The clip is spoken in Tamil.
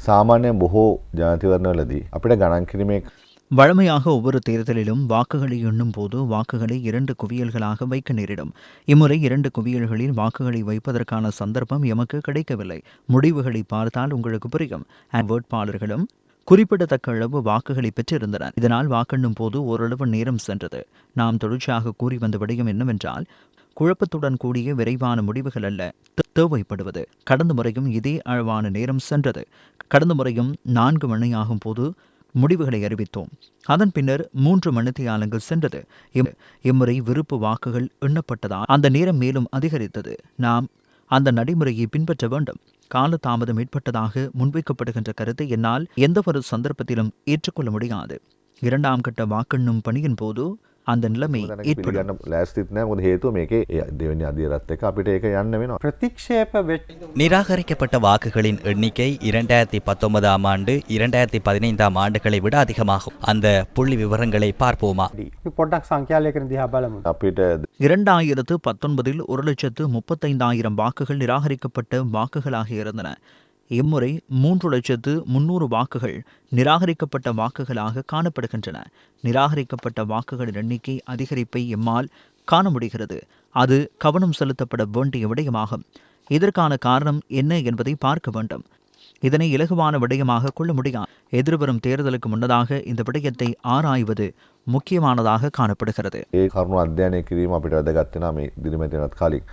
සාමාන්‍ය බොහෝ ජනතිවරණවලදී අපිට ගණන් කිරීමේ வழமையாக ஒவ்வொரு தேர்தலிலும் வாக்குகளை எண்ணும் போது வாக்குகளை 2 குவியல்களாக வைக்க நேரிடும். இம்முறை 2 குவியல்களில் வாக்குகளை வைப்பதற்கான சந்தர்ப்பம் எமக்கு கிடைக்கவில்லை. முடிவுகளை பார்த்தால் உங்களுக்கு புரியும். வேட்பாளர்களும் குறிப்பிடத்தக்க அளவு வாக்குகளை பெற்றிருந்தனர். இதனால் வாக்கெண்ணும் போது ஓரளவு நேரம் சென்றது. நாம் தொடர்ச்சியாக கூறி வந்த விடயம் என்னவென்றால், குழப்பத்துடன் கூடிய விரைவான முடிவுகள் அல்ல தேவைப்படுவது. கடந்த முறையும் இதே அளவான நேரம் சென்றது. கடந்த முறையும் 4 மணியாகும் போது முடிவுகளை அறிவித்தோம். அதன் பின்னர் 3 மணித்தியாலங்கள் சென்றது. இம்முறை விருப்பு வாக்குகள் எண்ணப்பட்டதால் அந்த நேரம் மேலும் அதிகரித்தது. நாம் அந்த நடைமுறையை பின்பற்ற வேண்டும். காலதாமதம் ஏற்பட்டதாக முன்வைக்கப்படுகின்ற கருத்தை என்னால் எந்தவொரு சந்தர்ப்பத்திலும் ஏற்றுக்கொள்ள முடியாது. 2ஆம் கட்ட வாக்கெண்ணும் பணியின் போது அந்த நிலைமை ஏற்படும். ලෑස්තිත් නැහැ. මොකද හේතුව මේකේ දෙවෙනි අදියරත් එක්ක අපිට ඒක යන්න වෙනවා. நிராகரிக்கப்பட்ட வாக்குகளின் எண்ணிக்கை 2019ஆம் ஆண்டு 2015ஆம் ஆண்டுகளை விட அதிகமாகும். அந்த புள்ளி விவரங்களை பார்ப்போமா? අපිට 2019இல் 1,35,000 வாக்குகள் நிராகரிக்கப்பட்ட வாக்குகளாக இருந்தன. இம்முறை 3,300,000 வாக்குகள் நிராகரிக்கப்பட்ட வாக்குகளாக காணப்படுகின்றன. நிராகரிக்கப்பட்ட வாக்குகளின் எண்ணிக்கை அதிகரிப்பை எம்மால் காண முடிகிறது. அது கவனம் செலுத்தப்பட வேண்டிய விடயமாகும். இதற்கான காரணம் என்ன என்பதை பார்க்க வேண்டும். இதனை இலகுவான விடயமாக கொள்ள முடியாது. எதிர்வரும் தேர்தலுக்கு முன்னதாக இந்த விடயத்தை ஆராய்வது முக்கியமானதாக காணப்படுகிறது. ඒ කරුණු අධ්‍යයනය කිරීම අපිට වැදගත් වෙනවා මේ දිනමැදිනත් කාලෙක.